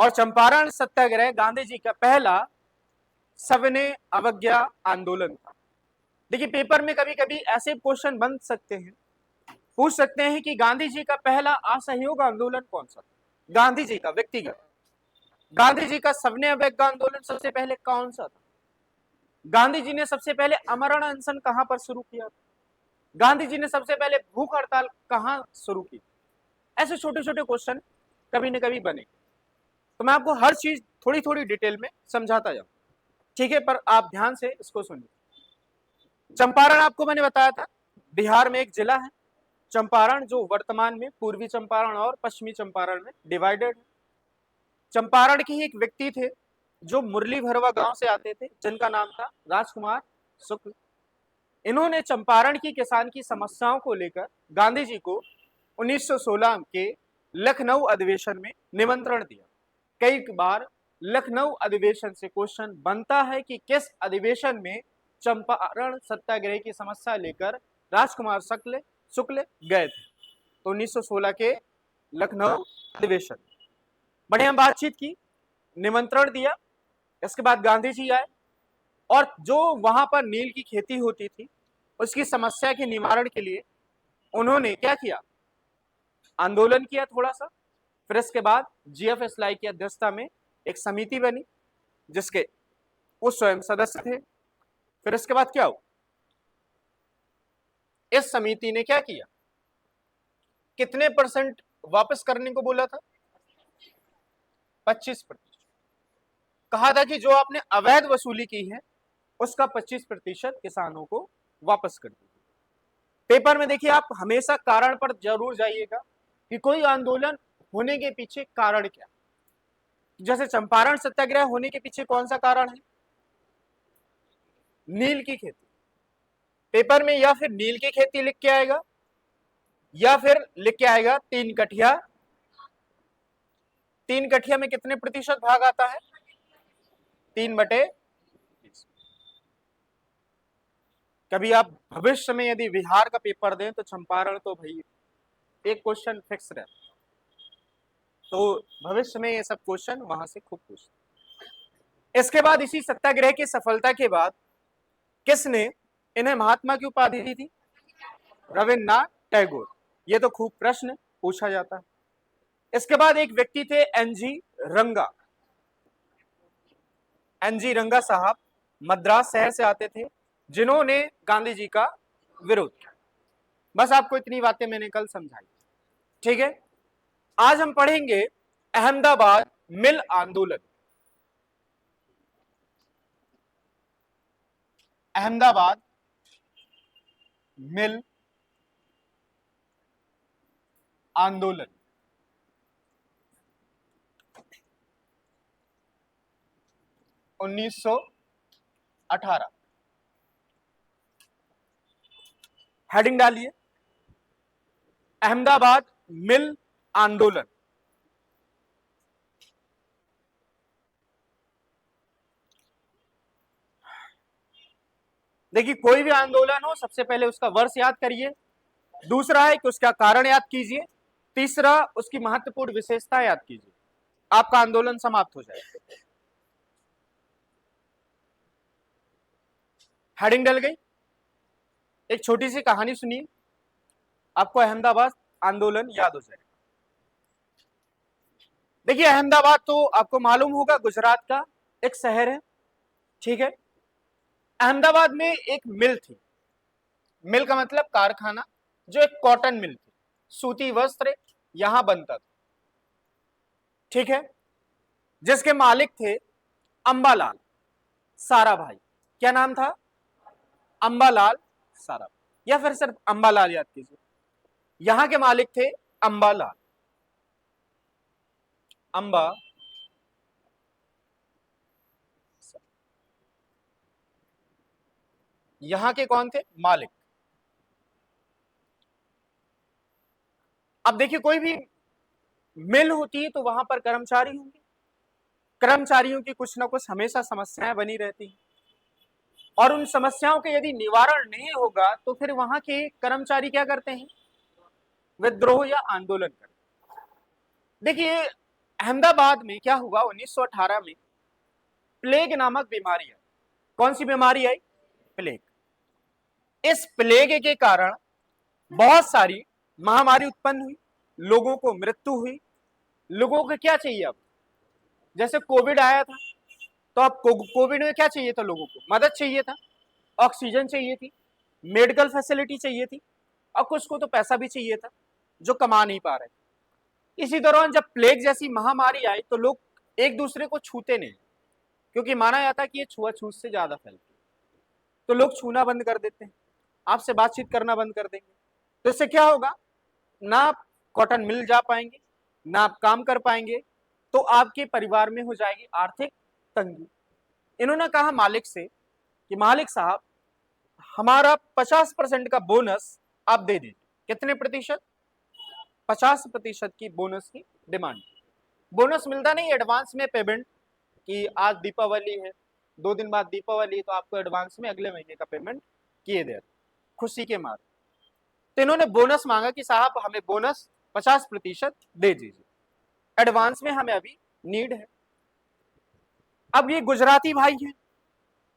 और चंपारण सत्याग्रह गांधी जी का पहला सविनय अवज्ञा आंदोलन था। देखिए पेपर में कभी कभी ऐसे क्वेश्चन बन सकते हैं, पूछ सकते हैं कि गांधी जी का पहला असहयोग आंदोलन कौन सा था, गांधी जी का व्यक्तिगत, गांधी जी का सविनय अवज्ञा आंदोलन सबसे पहले कौन सा था, गांधी जी ने सबसे पहले अमरण अनशन कहां पर शुरू किया था, गांधी जी ने सबसे पहले भूख हड़ताल कहां शुरू की। ऐसे छोटे छोटे क्वेश्चन कभी न कभी बने, तो मैं आपको हर चीज थोड़ी थोड़ी डिटेल में समझाता जाऊं, ठीक है, पर आप ध्यान से इसको सुनिए। चंपारण आपको मैंने बताया था बिहार में एक जिला है चंपारण, जो वर्तमान में पूर्वी चंपारण और पश्चिमी चंपारण में डिवाइडेड है। चंपारण के ही एक व्यक्ति थे जो मुरली भरवा गांव से आते थे, जिनका नाम था राजकुमार शुक्ल। इन्होंने चंपारण की किसान की समस्याओं को लेकर गांधी जी को 1916 के लखनऊ अधिवेशन में निमंत्रण दिया। कई बार लखनऊ अधिवेशन से क्वेश्चन बनता है कि किस अधिवेशन में चंपारण सत्याग्रह की समस्या लेकर राजकुमार शुक्ल गए थे, तो 1916 के लखनऊ अधिवेशन। बढ़िया बातचीत की, निमंत्रण दिया, इसके बाद गांधी जी आए और जो वहां पर नील की खेती होती थी उसकी समस्या के निवारण के लिए उन्होंने क्या किया, आंदोलन किया थोड़ा सा। फिर इसके बाद जीएफ लाई की अध्यक्षता में एक समिति बनी जिसके वो स्वयं सदस्य थे। फिर इसके बाद क्या हुआ, इस समिति ने क्या किया, कितने % वापस करने को बोला था, 25%। कहा था कि जो आपने अवैध वसूली की है उसका 25% किसानों को वापस कर दीजिए। पेपर में देखिए आप हमेशा कारण पर जरूर जाइएगा कि कोई आंदोलन होने के पीछे कारण क्या। जैसे चंपारण सत्याग्रह होने के पीछे कौन सा कारण है, नील की खेती। पेपर में या फिर नील की खेती लिख के आएगा या फिर लिख के आएगा 3 कठिया। 3 कठिया में कितने प्रतिशत भाग आता है, 3/20। कभी आप भविष्य में यदि बिहार का पेपर दें तो चंपारण तो भाई एक क्वेश्चन फिक्स रहता, तो भविष्य में ये सब क्वेश्चन वहां से खूब पूछते। इसके बाद इसी सत्याग्रह की सफलता के बाद किसने इन्हें महात्मा की उपाधि दी थी, रविन्द्रनाथ टैगोर। ये तो खूब प्रश्न पूछा जाता है। इसके बाद एक व्यक्ति थे एनजी रंगा। एनजी रंगा साहब मद्रास शहर से आते थे जिन्होंने गांधी जी का विरोध किया। बस आपको इतनी बातें मैंने कल समझाई, ठीक है। आज हम पढ़ेंगे अहमदाबाद मिल आंदोलन। अहमदाबाद मिल आंदोलन 1918। हेडिंग डालिए, अहमदाबाद मिल आंदोलन। देखिए कोई भी आंदोलन हो सबसे पहले उसका वर्ष याद करिए, दूसरा है कि उसका कारण याद कीजिए, तीसरा उसकी महत्वपूर्ण विशेषता याद कीजिए, आपका आंदोलन समाप्त हो जाएगा। हेडिंग डल गई। एक छोटी सी कहानी सुनिए, आपको अहमदाबाद आंदोलन याद हो जाएगा। देखिए अहमदाबाद तो आपको मालूम होगा गुजरात का एक शहर है, ठीक है। अहमदाबाद में एक मिल थी, मिल का मतलब कारखाना, जो एक कॉटन मिल थी, सूती वस्त्र यहां बनता था, ठीक है, जिसके मालिक थे अंबालाल साराभाई। क्या नाम था, अंबालाल साराभाई, या फिर सिर्फ अंबालाल याद कीजिए। यहां के मालिक थे अंबालाल, अंबा यहां के कौन थे, मालिक। अब देखिए कोई भी मिल होती है तो वहां पर कर्मचारी होंगे, कर्मचारियों की कुछ ना कुछ हमेशा समस्याएं बनी रहती हैं, और उन समस्याओं के यदि निवारण नहीं होगा तो फिर वहां के कर्मचारी क्या करते हैं, विद्रोह या आंदोलन करते हैं। देखिए अहमदाबाद में क्या हुआ 1918 में, प्लेग नामक बीमारी आई। कौन सी बीमारी आई? प्लेग। इस प्लेग के कारण बहुत सारी महामारी उत्पन्न हुई, लोगों को मृत्यु हुई। लोगों को क्या चाहिए अब? जैसे कोविड आया था, तो अब कोविड में क्या चाहिए था? लोगों को मदद चाहिए था, ऑक्सीजन चाहिए थी, मेडिकल फैसिलिटी चाहिए थी, और कुछ को तो पैसा भी चाहिए था जो कमा नहीं पा रहे। इसी दौरान जब प्लेग जैसी महामारी आई तो लोग एक दूसरे को छूते नहीं, क्योंकि माना जाता है कि ये छुआछूत से ज्यादा फैलती है। तो लोग छूना बंद कर देते हैं, आपसे बातचीत करना बंद कर देंगे। तो इससे क्या होगा? ना आप कॉटन मिल जा पाएंगे, ना आप काम कर पाएंगे, तो आपके परिवार में हो जाएगी आर्थिक तंगी। इन्होंने कहा मालिक से कि मालिक साहब, हमारा 50% का बोनस आप दे दीजिए। कितने प्रतिशत? 50% की बोनस की डिमांड। बोनस मिलता नहीं, एडवांस में पेमेंट, कि आज दीपावली है, 2 दिन बाद दीपावली, तो आपको एडवांस में अगले महीने का पेमेंट किए दे, खुशी के मारे। तो इन्होंने बोनस मांगा कि साहब हमें बोनस 50% दे दीजिए, एडवांस में हमें अभी नीड है। अब ये गुजराती भाई हैं,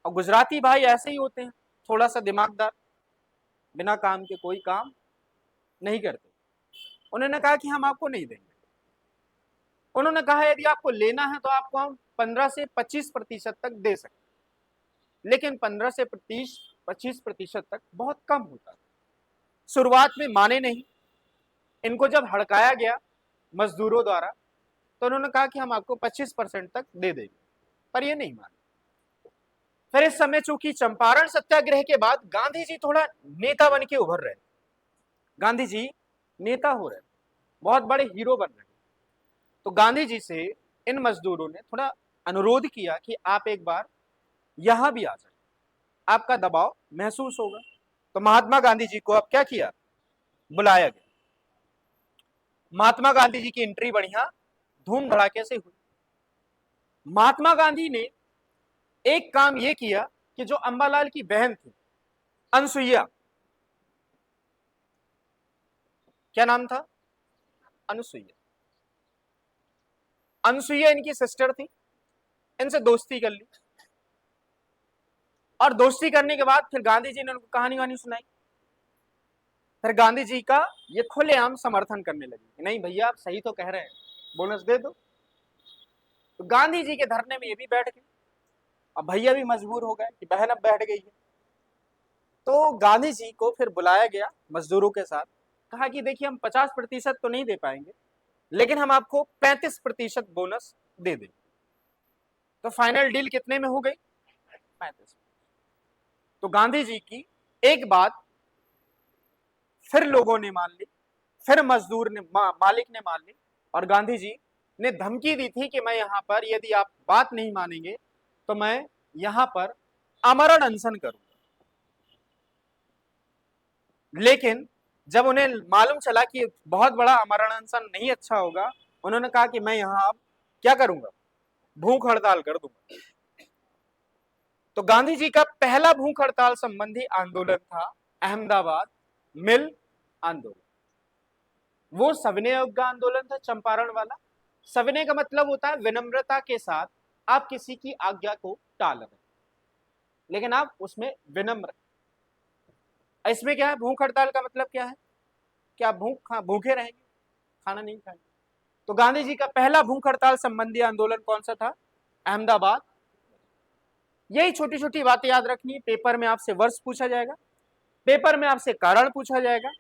और गुजराती भाई ऐसे ही होते हैं, थोड़ा सा दिमागदार, बिना काम के कोई काम नहीं करते। उन्होंने कहा कि हम आपको नहीं देंगे। उन्होंने कहा यदि आपको लेना है तो आपको हम 15 से 25% तक दे सकते, लेकिन 15 से 25% तक बहुत कम होता है। शुरुआत में माने नहीं, इनको जब हड़काया गया मजदूरों द्वारा, तो उन्होंने कहा कि हम आपको 25% तक दे देंगे, पर ये नहीं माने। फिर इस समय चूंकि चंपारण सत्याग्रह के बाद गांधी जी थोड़ा नेता बन के उभर रहे, गांधी जी नेता हो रहे, बहुत बड़े हीरो बन रहे, तो गांधी जी से इन मजदूरों ने थोड़ा अनुरोध किया कि आप एक बार यहां भी आ जाए, आपका दबाव महसूस होगा। तो महात्मा गांधी जी को अब क्या किया? बुलाया गया। महात्मा गांधी जी की एंट्री बढ़िया धूम धड़ाके से हुई। महात्मा गांधी ने एक काम यह किया कि जो अंबालाल की बहन थी, अनसुईया, क्या नाम था? अनुसुईया। अनसुईया इनकी सिस्टर थी, इनसे दोस्ती कर ली, और दोस्ती करने के बाद फिर गांधी जी ने उनको कहानी वानी सुनाई। फिर गांधी जी का ये खुलेआम समर्थन करने लगे, नहीं भैया आप सही तो कह रहे हैं, बोनस दे दो। तो गांधी जी के धरने में ये भी बैठ गए, अब भैया भी मजबूर हो गए कि बहन अब बैठ गई है। तो गांधी जी को फिर बुलाया गया मजदूरों के साथ, कहा कि देखिए हम 50% तो नहीं दे पाएंगे, लेकिन हम आपको 35% बोनस दे देंगे। तो फाइनल डील कितने में हो गई? 35। तो गांधी जी की एक बात फिर लोगों ने मान ली, फिर मजदूर ने मालिक ने मान ली, और गांधी जी ने धमकी दी थी कि मैं यहां पर यदि आप बात नहीं मानेंगे तो मैं यहां पर आमरण अनशन करूंगा। लेकिन जब उन्हें मालूम चला कि बहुत बड़ा आमरण अनशन नहीं अच्छा होगा, उन्होंने कहा कि मैं यहां अब क्या करूंगा? भूख हड़ताल कर दूंगा। तो गांधी जी का पहला भूख हड़ताल संबंधी आंदोलन था अहमदाबाद मिल आंदोलन। वो सविनय अवज्ञा आंदोलन था, चंपारण वाला। सविनय का मतलब होता है विनम्रता के साथ आप किसी की आज्ञा को टाल रहे, लेकिन आप उसमें विनम्र। इसमें क्या है? भूख हड़ताल का मतलब क्या है? कि आप भूखे रहेंगे, खाना नहीं खाएंगे। तो गांधी जी का पहला भूख हड़ताल संबंधी आंदोलन कौन सा था? अहमदाबाद। यही छोटी छोटी बातें याद रखनी है। पेपर में आपसे वर्ष पूछा जाएगा, पेपर में आपसे कारण पूछा जाएगा,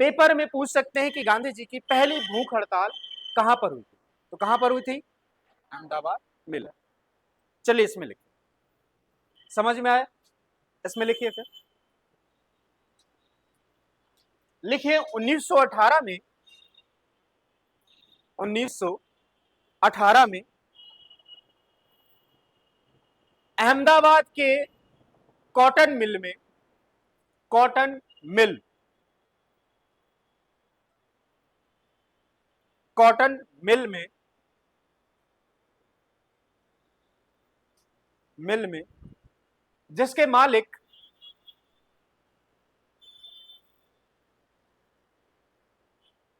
पेपर में पूछ सकते हैं कि गांधी जी की पहली भूख हड़ताल कहां पर हुई थी। तो कहां पर हुई थी? अहमदाबाद मिल। चलिए इसमें लिखिए, समझ में आया? इसमें लिखिए, फिर लिखिए 1918 में, 1918 में अहमदाबाद के कॉटन मिल में, कॉटन मिल, कॉटन मिल में, मिल में जिसके मालिक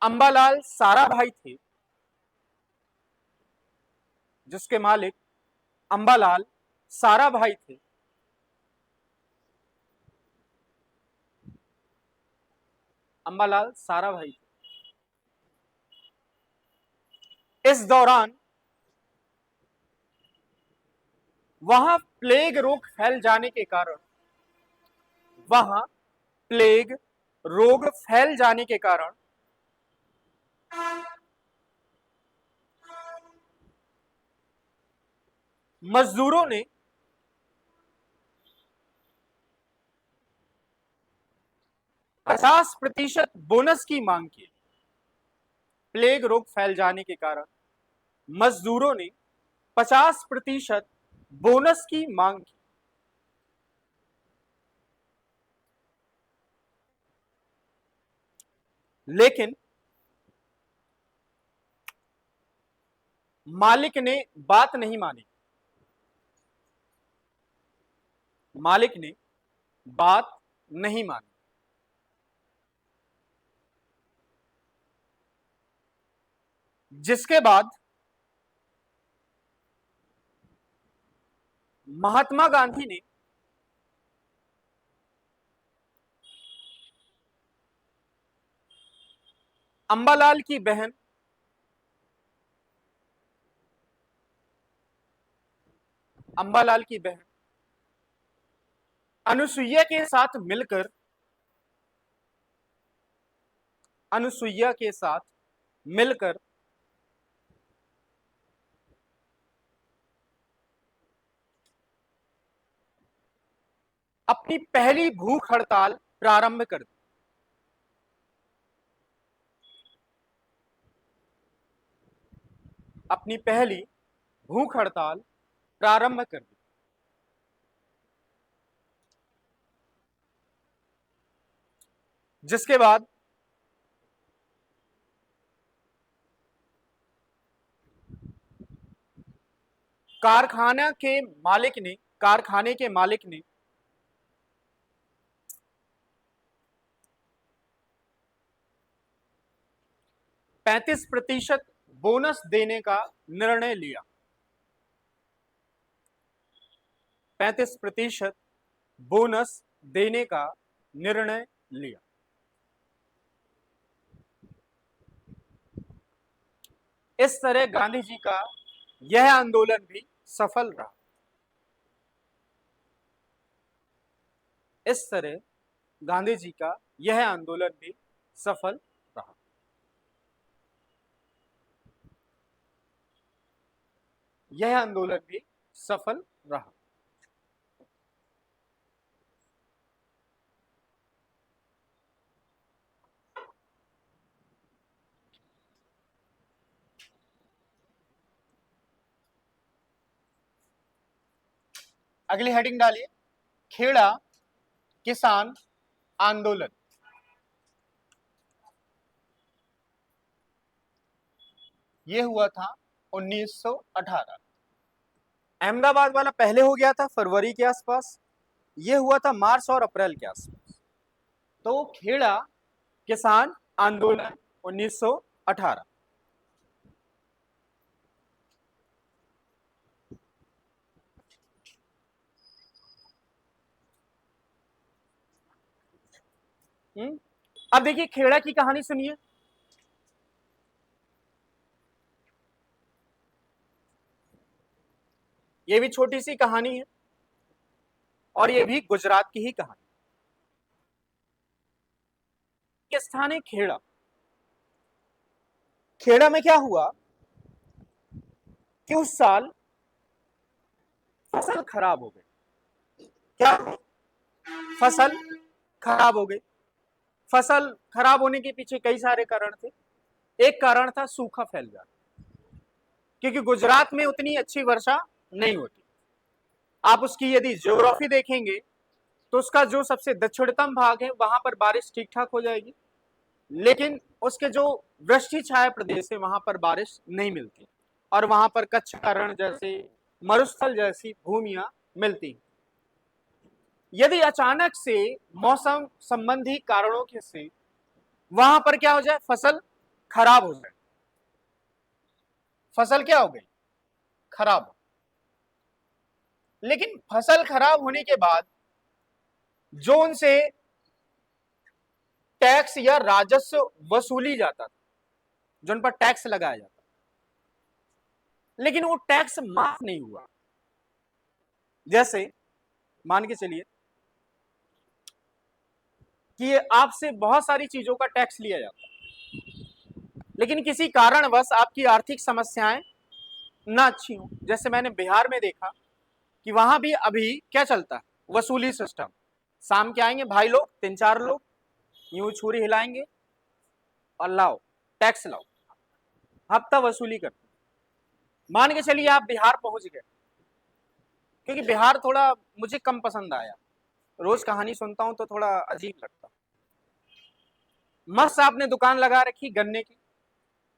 अंबालाल साराभाई थे, जिसके मालिक अंबालाल साराभाई थे। अंबालाल साराभाई थे। इस दौरान वहां प्लेग रोग फैल जाने के कारण वहां प्लेग रोग फैल जाने के कारण मजदूरों ने 50% बोनस की मांग की। प्लेग रोग फैल जाने के कारण मजदूरों ने 50% बोनस की मांग की। लेकिन मालिक ने बात नहीं मानी। मालिक ने बात नहीं मानी। जिसके बाद महात्मा गांधी ने अंबालाल की बहन अनुसुईया के साथ मिलकर अपनी पहली भूख हड़ताल प्रारंभ कर दी। अपनी पहली भूख हड़ताल प्रारंभ कर दी। जिसके बाद कारखाने के मालिक ने 35% बोनस देने का निर्णय लिया। 35% बोनस देने का निर्णय लिया। इस तरह गांधी जी का यह आंदोलन भी सफल रहा। इस तरह गांधी जी का यह आंदोलन भी सफल रहा। यह आंदोलन भी सफल रहा। अगली हेडिंग डालिए, खेड़ा किसान आंदोलन। यह हुआ था 1918। अहमदाबाद वाला पहले हो गया था फरवरी के आसपास, यह हुआ था मार्च और अप्रैल के आसपास। तो खेड़ा किसान आंदोलन 1918। अब देखिए खेड़ा की कहानी सुनिए। ये भी छोटी सी कहानी है और ये भी गुजरात की ही कहानी। ये स्थान है खेड़ा। खेड़ा में क्या हुआ कि उस साल फसल खराब हो गई। क्या? फसल खराब हो गई। फसल खराब होने के पीछे कई सारे कारण थे। एक कारण था सूखा फैल जाना, क्योंकि गुजरात में उतनी अच्छी वर्षा नहीं होती। आप उसकी यदि ज्योग्राफी देखेंगे तो उसका जो सबसे दक्षिणतम भाग है वहां पर बारिश ठीक ठाक हो जाएगी, लेकिन उसके जो वृष्टि छाया प्रदेश है वहां पर बारिश नहीं मिलती और वहां पर कच्छ का रण जैसे मरुस्थल जैसी भूमियां मिलती। यदि अचानक से मौसम संबंधी कारणों के से वहां पर क्या हो जाए, फसल खराब हो जाए। फसल क्या हो गई? खराब हो। लेकिन फसल खराब होने के बाद जो उनसे टैक्स या राजस्व वसूली जाता था, जो उन पर टैक्स लगाया जाता, लेकिन वो टैक्स माफ नहीं हुआ। जैसे मान के चलिए कि आपसे बहुत सारी चीजों का टैक्स लिया जाता, लेकिन किसी कारणवश आपकी आर्थिक समस्याएं ना अच्छी हो। जैसे मैंने बिहार में देखा कि वहां भी अभी क्या चलता है, वसूली सिस्टम। शाम के आएंगे भाई लोग, 3-4 लोग यूं छुरी हिलाएंगे और लाओ टैक्स लाओ, हफ्ता वसूली करते। मान के चलिए आप बिहार पहुंच गए, क्योंकि बिहार थोड़ा मुझे कम पसंद आया, रोज कहानी सुनता हूं तो थोड़ा अजीब लगता। मस्त आपने दुकान लगा रखी गन्ने की,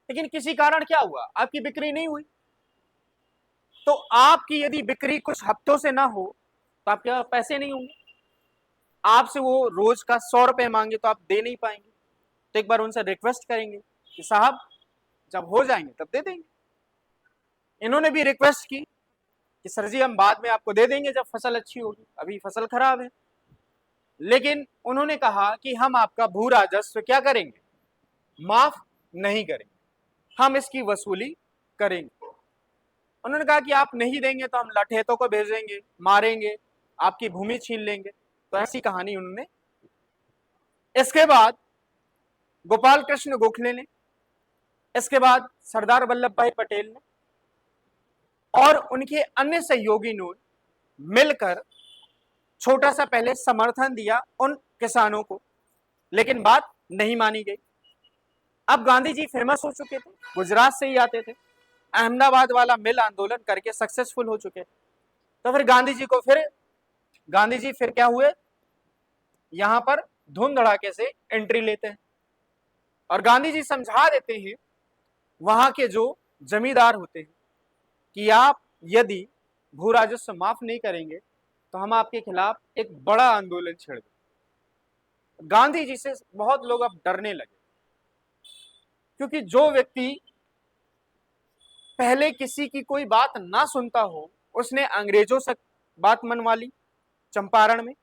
लेकिन किसी कारण क्या हुआ, आपकी बिक्री नहीं हुई। तो आपकी यदि बिक्री कुछ हफ्तों से ना हो तो आपके पैसे नहीं होंगे। आपसे वो रोज का 100 रुपए मांगे तो आप दे नहीं पाएंगे। तो एक बार उनसे रिक्वेस्ट करेंगे कि साहब जब हो जाएंगे तब दे देंगे। इन्होंने भी रिक्वेस्ट की कि सर जी हम बाद में आपको दे देंगे जब फसल अच्छी होगी, अभी फसल खराब है। लेकिन उन्होंने कहा कि हम आपका भू राजस्व क्या करेंगे, माफ नहीं करेंगे, हम इसकी वसूली करेंगे। उन्होंने कहा कि आप नहीं देंगे तो हम लठेतों को भेजेंगे, मारेंगे, आपकी भूमि छीन लेंगे। तो ऐसी कहानी उन्होंने। इसके बाद गोपाल कृष्ण गोखले ने, इसके बाद सरदार वल्लभ भाई पटेल ने और उनके अन्य सहयोगी ने मिलकर छोटा सा पहले समर्थन दिया उन किसानों को, लेकिन बात नहीं मानी गई। अब गांधी जी फेमस हो चुके थे, गुजरात से ही आते थे, अहमदाबाद वाला मिल आंदोलन करके सक्सेसफुल हो चुके थे। तो फिर गांधी जी फिर क्या हुए, यहां पर धूम धड़ाके से एंट्री लेते हैं और गांधी जी समझा देते हैं वहां के जो जमींदार होते हैं कि आप यदि भू राजस्व माफ नहीं करेंगे तो हम आपके खिलाफ एक बड़ा आंदोलन छेड़ देंगे। गांधी जी से बहुत लोग अब डरने लगे, क्योंकि जो व्यक्ति पहले किसी की कोई बात ना सुनता हो, उसने अंग्रेजों से बात मनवा ली चंपारण में,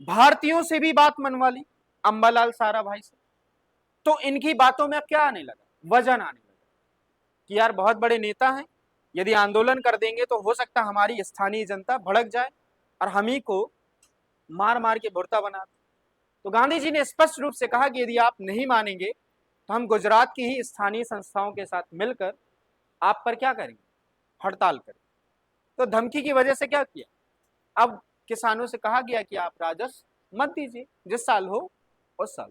भारतीयों से भी बात मनवा ली अंबालाल साराभाई से। तो इनकी बातों में अब क्या आने लगा, वजन आने लगा कि यार बहुत बड़े नेता हैं, यदि आंदोलन कर देंगे तो हो सकता हमारी स्थानीय जनता भड़क जाए और हम ही को मार मार के भुर्ता बना दे। तो गांधी जी ने स्पष्ट रूप से कहा कि यदि आप नहीं मानेंगे तो हम गुजरात की ही स्थानीय संस्थाओं के साथ मिलकर आप पर क्या करेंगे, हड़ताल करें। तो धमकी की वजह से क्या किया, अब किसानों से कहा गया कि आप राजस्व मत दीजिए, जिस साल हो उस साल।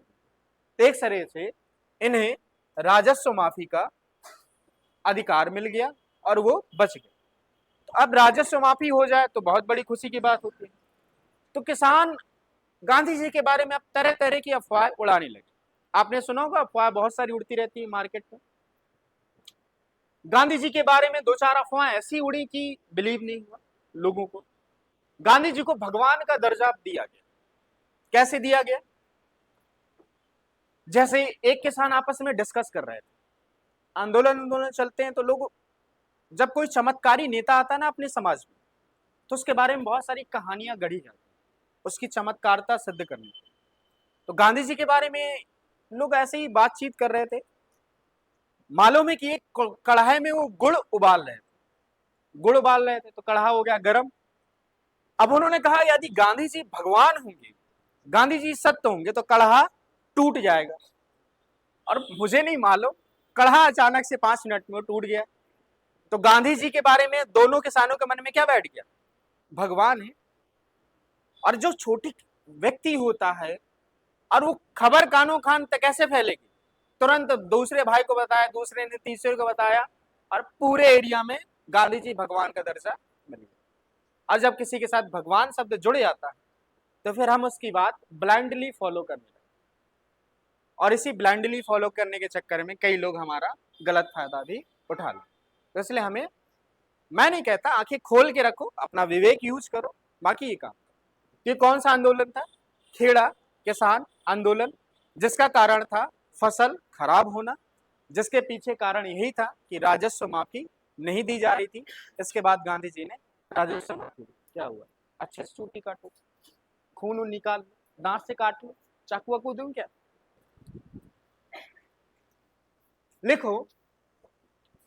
तो एक तरह से इन्हें राजस्व माफी का अधिकार मिल गया और वो बच गए। तो अब राजस्व माफी हो जाए तो बहुत बड़ी खुशी की बात होती है। तो किसान गांधी जी के बारे में अब तरह तरह की अफवाह उड़ाने लगे। आपने सुना होगा, अफवाह बहुत सारी उड़ती रहती है मार्केट में। गांधी जी के बारे में 2-4 अफवाह ऐसी उड़ी कि बिलीव नहीं हुआ लोगों को। गांधी जी को भगवान का दर्जा दिया गया। कैसे दिया गया, जैसे एक किसान आपस में डिस्कस कर रहे थे, आंदोलन चलते हैं तो लोग, जब कोई चमत्कारी नेता आता है ना अपने समाज में, तो उसके बारे में बहुत सारी कहानियां गढ़ी जाती है उसकी चमत्कारिता सिद्ध करने की। तो गांधी जी के बारे में लोग ऐसे ही बातचीत कर रहे थे, मालूम है कि एक कढ़ाई में वो गुड़ उबाल रहे थे, तो कढ़ा हो गया गरम। अब उन्होंने कहा यदि गांधी जी भगवान होंगे, गांधी जी सत्य होंगे तो कढ़ा टूट जाएगा। और मुझे नहीं मालूम, कढ़ा अचानक से 5 मिनट में टूट गया। तो गांधी जी के बारे में दोनों किसानों के मन में क्या बैठ गया, भगवान है। और जो छोटी व्यक्ति होता है और वो खबर कानो खान तक कैसे फैलेगी, तुरंत दूसरे भाई को बताया, दूसरे ने तीसरे को बताया और पूरे एरिया में गांधी जी भगवान का दर्जा मिल गया। और जब किसी के साथ भगवान शब्द जुड़ जाता है तो फिर हम उसकी बात ब्लाइंडली फॉलो करने लगते, और इसी ब्लाइंडली फॉलो करने के चक्कर में कई लोग हमारा गलत फायदा भी उठा लें। तो इसलिए हमें, मैं नहीं कहता आंखें खोल के रखो, अपना विवेक यूज करो, बाकी ये काम। ये कौन सा आंदोलन था, खेड़ा किसान आंदोलन, जिसका कारण था फसल खराब होना, जिसके पीछे कारण यही था कि राजस्व माफी नहीं दी जा रही थी। इसके बाद गांधी जी ने राजस्व माफी दी। क्या हुआ? अच्छे से चूटी काटो, खून उन निकाल लो, दांत से काट लो, चाकू वाकू दूं क्या? लिखो,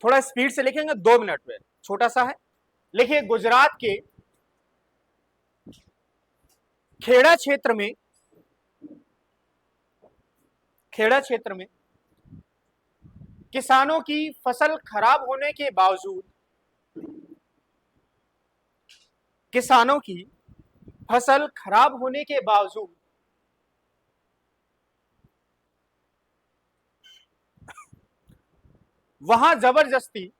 थोड़ा स्पीड से लिखेंगे, 2 मिनट में, छोटा सा है। लिखिए, गुजरात के खेड़ा क्षेत्र में, खेड़ा क्षेत्र में किसानों की फसल खराब होने के बावजूद, किसानों की फसल खराब होने के बावजूद वहां जबरदस्ती,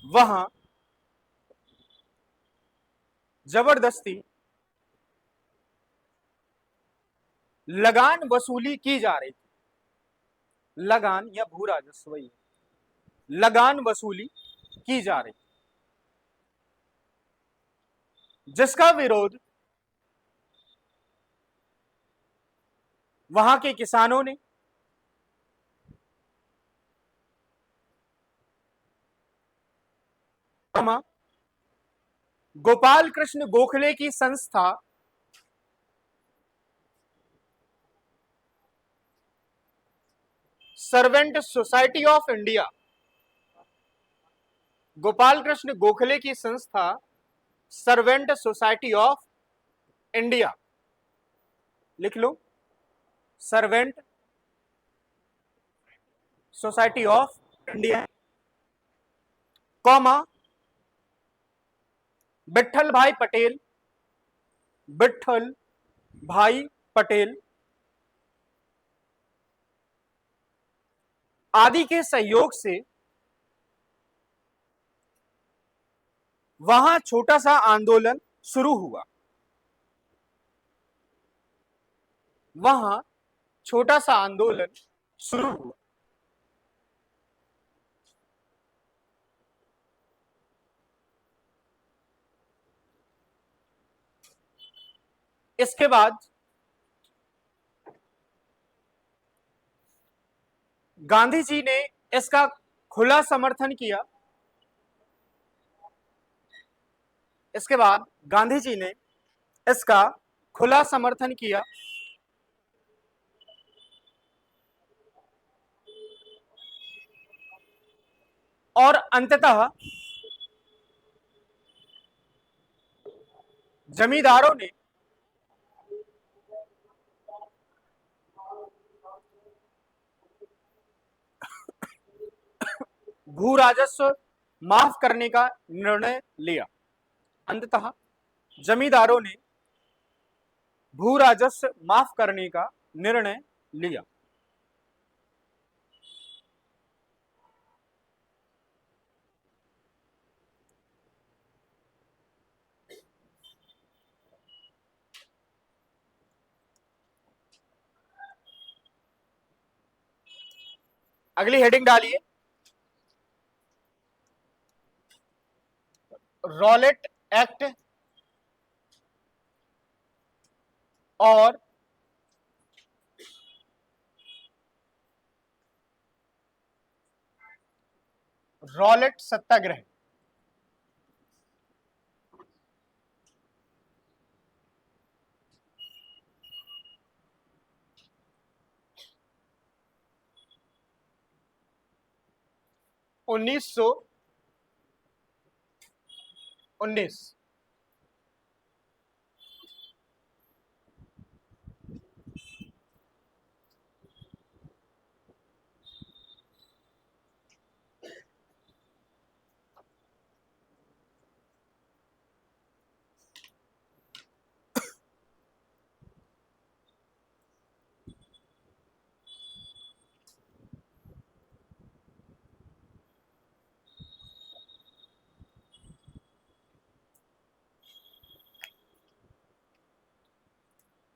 वहां जबरदस्ती लगान वसूली की जा रही थी। लगान या भू राजस्व, वही लगान वसूली की जा रही, जिसका विरोध वहां के किसानों ने, गोपाल कृष्ण गोखले की संस्था servant society of India, Gopal Krishna Gokhale की संस्था सर्वेंट सोसाइटी ऑफ इंडिया, लिख लो, servant society of India, comma Vithal Bhai Patel, Vitthal Bhai Patel आदि के सहयोग से वहां छोटा सा आंदोलन शुरू हुआ। वहां छोटा सा आंदोलन शुरू हुआ। इसके बाद गांधी जी ने इसका खुला समर्थन किया। इसके बाद गांधी जी ने इसका खुला समर्थन किया और अंततः जमींदारों ने भू राजस्व माफ करने का निर्णय लिया। अंततः जमींदारों ने भू राजस्व माफ करने का निर्णय लिया। अगली हेडिंग डालिए, रॉलेट एक्ट और रॉलेट सत्याग्रह। उन्नीस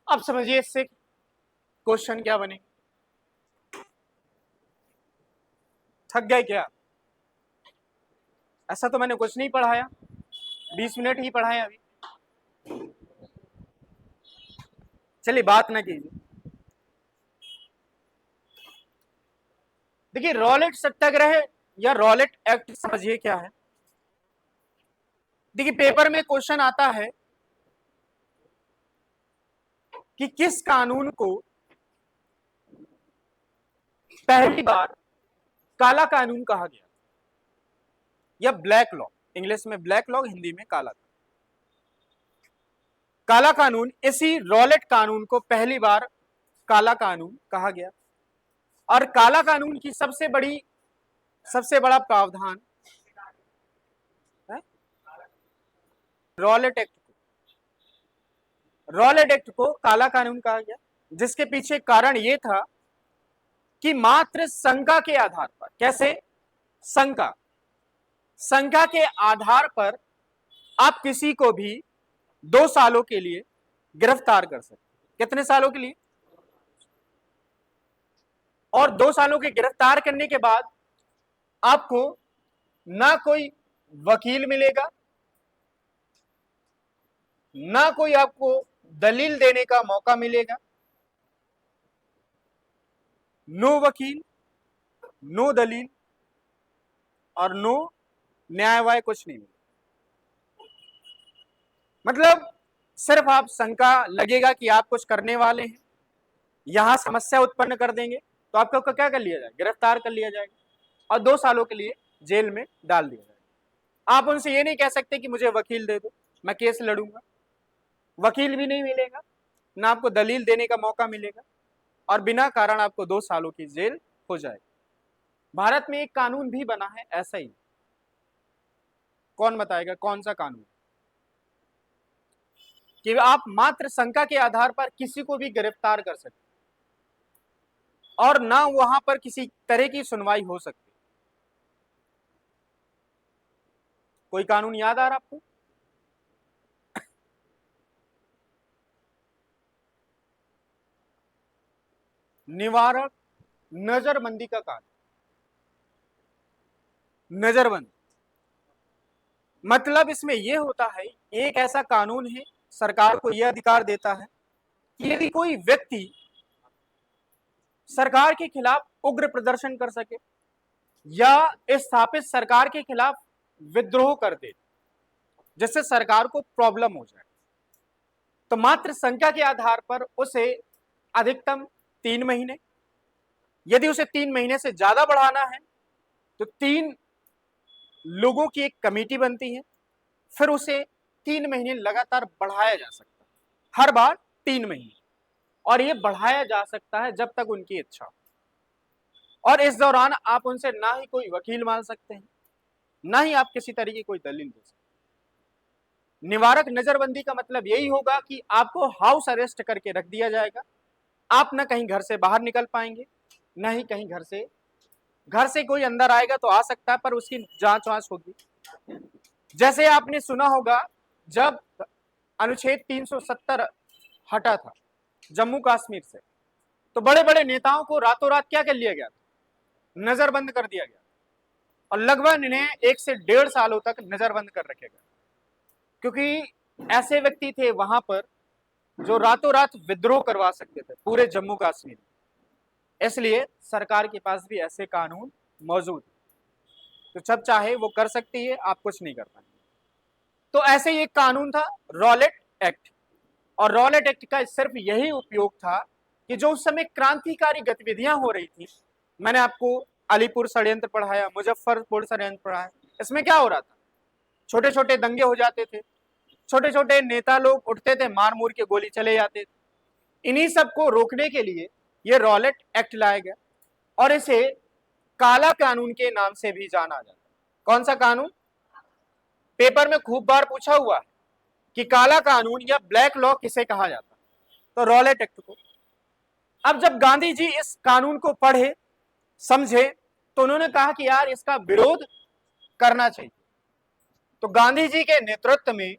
अब समझिए इससे क्वेश्चन क्या बने। थक गए क्या? ऐसा तो मैंने कुछ नहीं पढ़ाया, 20 मिनट ही पढ़ाया अभी। चलिए बात ना कीजिए। देखिए, रॉलेट सत्याग्रह या रॉलेट एक्ट समझिए क्या है। देखिए पेपर में क्वेश्चन आता है कि किस कानून को पहली बार काला कानून कहा गया, या ब्लैक लॉ, इंग्लिश में ब्लैक लॉ, हिंदी में काला काला कानून। इसी रॉलेट कानून को पहली बार काला कानून कहा गया। और काला कानून की सबसे बड़ा प्रावधान है रॉलेट एक्ट को। रॉलेट एक्ट को काला कानून कहा गया, जिसके पीछे कारण यह था कि मात्र शंका के आधार पर, कैसे शंका के आधार पर आप किसी को भी 2 सालों के लिए गिरफ्तार कर सकते। कितने सालों के लिए? और 2 सालों के गिरफ्तार करने के बाद आपको ना कोई वकील मिलेगा, ना कोई आपको दलील देने का मौका मिलेगा। नो वकील, नो दलील और नो न्याय वाय, कुछ नहीं मिलेगा। मतलब सिर्फ आप शंका लगेगा कि आप कुछ करने वाले हैं, यहां समस्या उत्पन्न कर देंगे, तो आपको क्या कर लिया जाएगा? गिरफ्तार कर लिया जाएगा और 2 सालों के लिए जेल में डाल दिया जाएगा। आप उनसे ये नहीं कह सकते कि मुझे वकील दे दो, मैं केस लड़ूंगा। वकील भी नहीं मिलेगा, ना आपको दलील देने का मौका मिलेगा, और बिना कारण आपको 2 सालों की जेल हो जाएगी। भारत में एक कानून भी बना है ऐसा ही। कौन बताएगा कौन सा कानून? कि आप मात्र शंका के आधार पर किसी को भी गिरफ्तार कर सकते और ना वहां पर किसी तरह की सुनवाई हो सकती। कोई कानून याद आ रहा आपको? निवारक नजरबंदी का कानून। नजरबंदी मतलब इसमें यह होता है, एक ऐसा कानून है, सरकार को यह अधिकार देता है कि यदि कोई व्यक्ति सरकार के खिलाफ उग्र प्रदर्शन कर सके या स्थापित सरकार के खिलाफ विद्रोह कर दे, जिससे सरकार को प्रॉब्लम हो जाए, तो मात्र संख्या के आधार पर उसे अधिकतम 3 महीने, यदि उसे 3 महीने से ज्यादा बढ़ाना है तो 3 लोगों की एक कमेटी बनती है, फिर उसे 3 महीने लगातार बढ़ाया जा सकता है, हर बार 3 महीने, और यह बढ़ाया जा सकता है जब तक उनकी इच्छा हो। और इस दौरान आप उनसे ना ही कोई वकील मांग सकते हैं, ना ही आप किसी तरह की कोई दलील दे सकते हैं। निवारक नजरबंदी का मतलब यही होगा कि आपको हाउस अरेस्ट करके रख दिया जाएगा, आप ना कहीं घर से बाहर निकल पाएंगे, ना ही कहीं घर से कोई अंदर आएगा तो आ सकता है, पर उसकी जांच वांच होगी। जैसे आपने सुना होगा जब अनुच्छेद 370 हटा था जम्मू कश्मीर से, तो बड़े बड़े नेताओं को रातों रात क्या कर लिया गया? नजरबंद कर दिया गया, और लगभग इन्हें 1 से 1.5 सालों तक नजरबंद कर रखेगा, क्योंकि ऐसे व्यक्ति थे वहां पर जो रातों रात विद्रोह करवा सकते थे पूरे जम्मू कश्मीर में। इसलिए सरकार के पास भी ऐसे कानून मौजूद है, तो जब चाहे वो कर सकती है, आप कुछ नहीं कर पाएंगे। तो ऐसे ही एक कानून था रॉलेट एक्ट, और रॉलेट एक्ट का सिर्फ यही उपयोग था कि जो उस समय क्रांतिकारी गतिविधियां हो रही थी, मैंने आपको अलीपुर षड्यंत्र पढ़ाया, मुजफ्फरपुर षड्यंत्र पढ़ाया, इसमें क्या हो रहा था? छोटे छोटे दंगे हो जाते थे, छोटे छोटे नेता लोग उठते थे, मार मूर के गोली चले जाते थे। इन्हीं सबको रोकने के लिए यह रॉलेट एक्ट लाया गया, और इसे काला कानून के नाम से भी जाना जाता है। कौन सा कानून? पेपर में खूब बार पूछा हुआ है कि काला कानून या ब्लैक लॉ किसे कहा जाता है, तो रॉलेट एक्ट को। अब जब गांधी जी इस कानून को पढ़े, समझे, तो उन्होंने कहा कि यार इसका विरोध करना चाहिए। तो गांधी जी के नेतृत्व में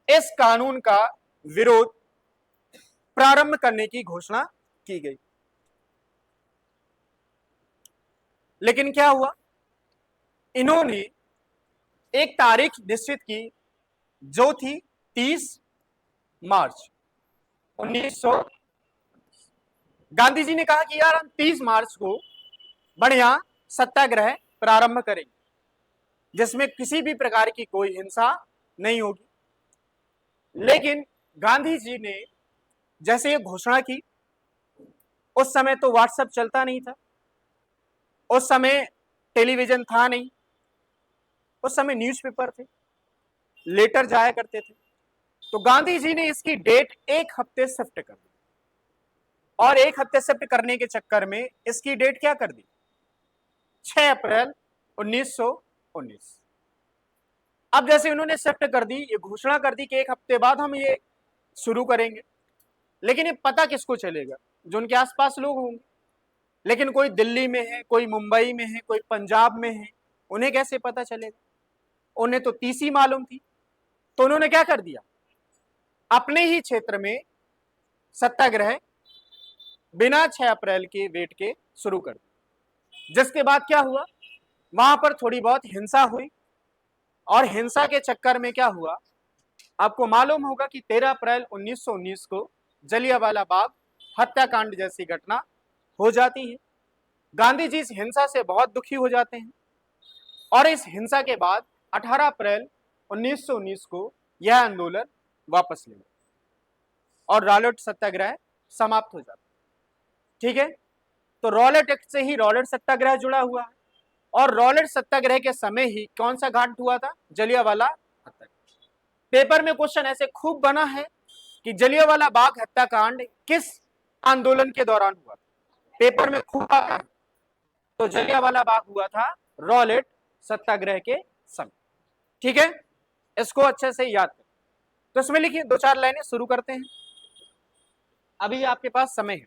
इस कानून का विरोध प्रारंभ करने की घोषणा की गई। लेकिन क्या हुआ? इन्होंने एक तारीख निश्चित की जो थी 30 मार्च 1900। गांधी जी ने कहा कि यार हम 30 मार्च को बढ़िया सत्याग्रह प्रारंभ करेंगे जिसमें किसी भी प्रकार की कोई हिंसा नहीं होगी। लेकिन गांधी जी ने जैसे ये घोषणा की, उस समय तो व्हाट्सएप चलता नहीं था, उस समय टेलीविजन था नहीं, उस समय न्यूज़पेपर थे, लेटर जाया करते थे। तो गांधी जी ने इसकी डेट एक हफ्ते शिफ्ट कर दी, और एक हफ्ते शिफ्ट करने के चक्कर में इसकी डेट क्या कर दी, 6 अप्रैल 1919। अब जैसे उन्होंने शिफ्ट कर दी, ये घोषणा कर दी कि एक हफ्ते बाद हम ये शुरू करेंगे, लेकिन ये पता किसको चलेगा, जो उनके आसपास लोग होंगे। लेकिन कोई दिल्ली में है, कोई मुंबई में है, कोई पंजाब में है, उन्हें कैसे पता चलेगा? उन्हें तो तीसी मालूम थी। तो उन्होंने क्या कर दिया, अपने ही क्षेत्र में सत्याग्रह बिना 6 अप्रैल के वेट के शुरू कर दिया। जिसके बाद क्या हुआ, वहां पर थोड़ी बहुत हिंसा हुई, और हिंसा के चक्कर में क्या हुआ, आपको मालूम होगा कि 13 अप्रैल 1919 को जलियांवाला बाग हत्याकांड जैसी घटना हो जाती है। गांधी जी इस हिंसा से बहुत दुखी हो जाते हैं, और इस हिंसा के बाद 18 अप्रैल 1919 को यह आंदोलन वापस ले लिया और रॉलेट सत्याग्रह समाप्त हो जाता है। ठीक है, तो रॉलेट एक्ट से ही रॉलेट सत्याग्रह जुड़ा हुआ है, और रॉलेट सत्याग्रह के समय ही कौन सा घाट हुआ था, जलियांवाला हत्याकांड। पेपर में क्वेश्चन ऐसे खूब बना है कि जलियांवाला बाग हत्याकांड किस आंदोलन के दौरान हुआ था, पेपर में खूब आता है। तो जलियांवाला बाग हुआ था रॉलेट सत्याग्रह के समय। ठीक है, इसको अच्छे से याद करें। तो इसमें लिखिए, 2-4 लाइनें शुरू करते हैं। अभी आपके पास समय है,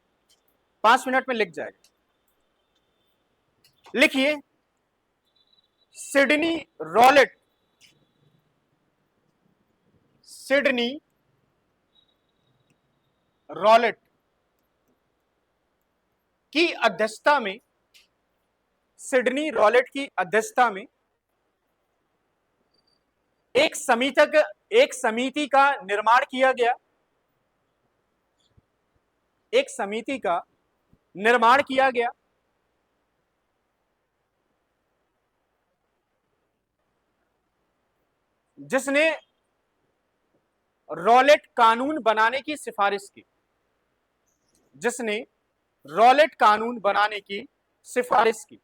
5 मिनट में लिख जाएगा। लिखिए, सिडनी रॉलेट, सिडनी रॉलेट की अध्यक्षता में, सिडनी रॉलेट की अध्यक्षता में एक समिति का निर्माण किया गया, एक समिति का निर्माण किया गया जिसने रॉलेट कानून बनाने की सिफारिश की, जिसने रॉलेट कानून बनाने की सिफारिश की।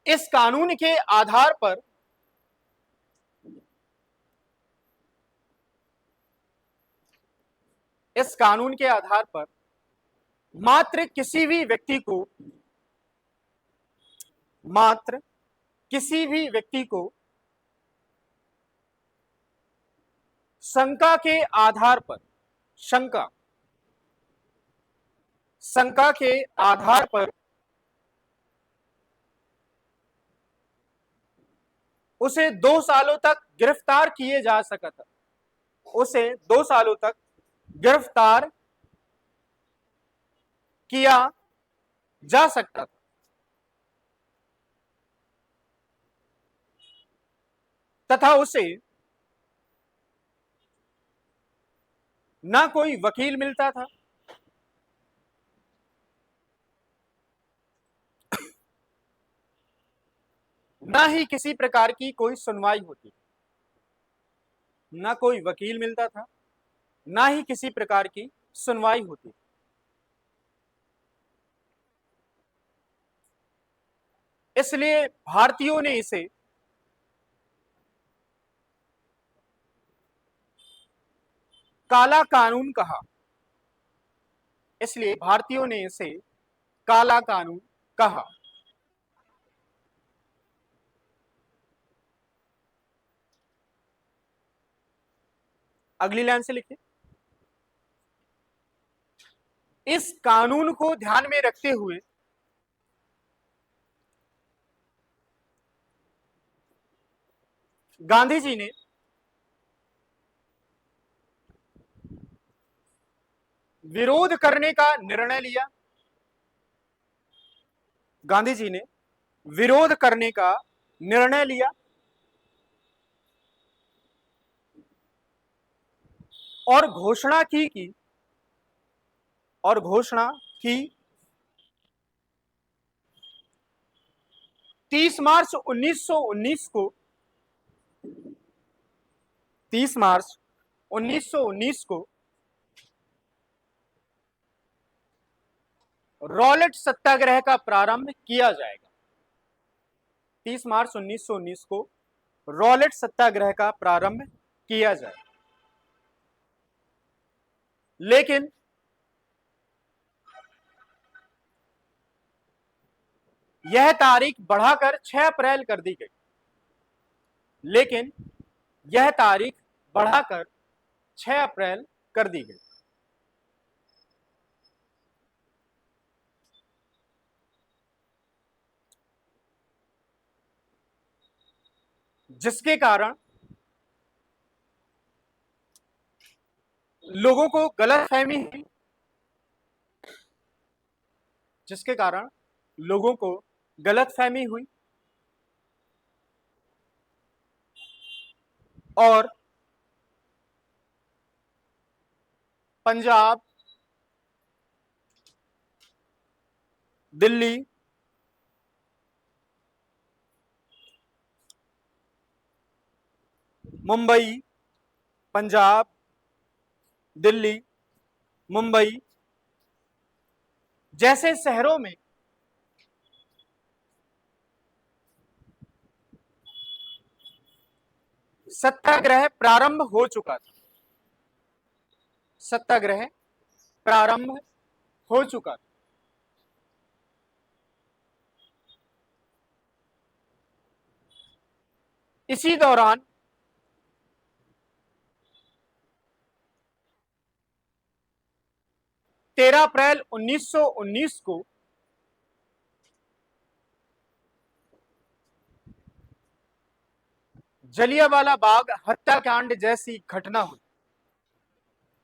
इस कानून के आधार पर इस कानून के आधार पर मात्र किसी भी व्यक्ति को, मात्र किसी भी व्यक्ति को शंका के आधार पर, शंका के आधार पर उसे 2 सालों तक गिरफ्तार किए जा सकता था, उसे 2 सालों तक गिरफ्तार किया जा सकता था, तथा उसे ना कोई वकील मिलता था, ना ही किसी प्रकार की कोई सुनवाई होती, ना कोई वकील मिलता था, ना ही किसी प्रकार की सुनवाई होती। इसलिए भारतीयों ने इसे काला कानून कहा, इसलिए भारतीयों ने इसे काला कानून कहा। अगली लाइन से लिखिए, इस कानून को ध्यान में रखते हुए गांधी जी ने विरोध करने का निर्णय लिया, गांधी जी ने विरोध करने का निर्णय लिया, और घोषणा की कि और घोषणा की 30 मार्च 1919 को 30 मार्च 1919 को रॉलेट सत्याग्रह का प्रारंभ किया जाएगा। 30 मार्च 1919 को रॉलेट सत्याग्रह का प्रारंभ किया जाएगा। लेकिन यह तारीख बढ़ाकर 6 अप्रैल कर दी गई। लेकिन यह तारीख बढ़ाकर 6 अप्रैल कर दी गई। जिसके कारण लोगों को गलतफहमी हुई, जिसके कारण लोगों को गलतफहमी हुई और पंजाब, दिल्ली, मुंबई, पंजाब, दिल्ली, मुंबई जैसे शहरों में सत्याग्रह प्रारंभ हो चुका था। सत्याग्रह प्रारंभ हो चुका था। इसी दौरान तेरह अप्रैल 1919 को जलियांवाला बाग हत्याकांड जैसी घटना हुई।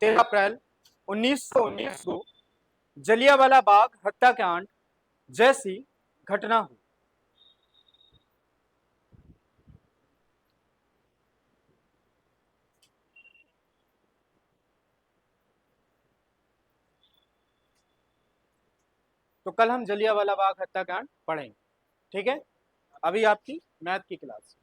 13 अप्रैल 1919 को जलियांवाला बाग हत्याकांड जैसी घटना हुई। तो कल हम जलियांवाला बाग हत्याकांड पढ़ेंगे। ठीक है, अभी आपकी मैथ की क्लास।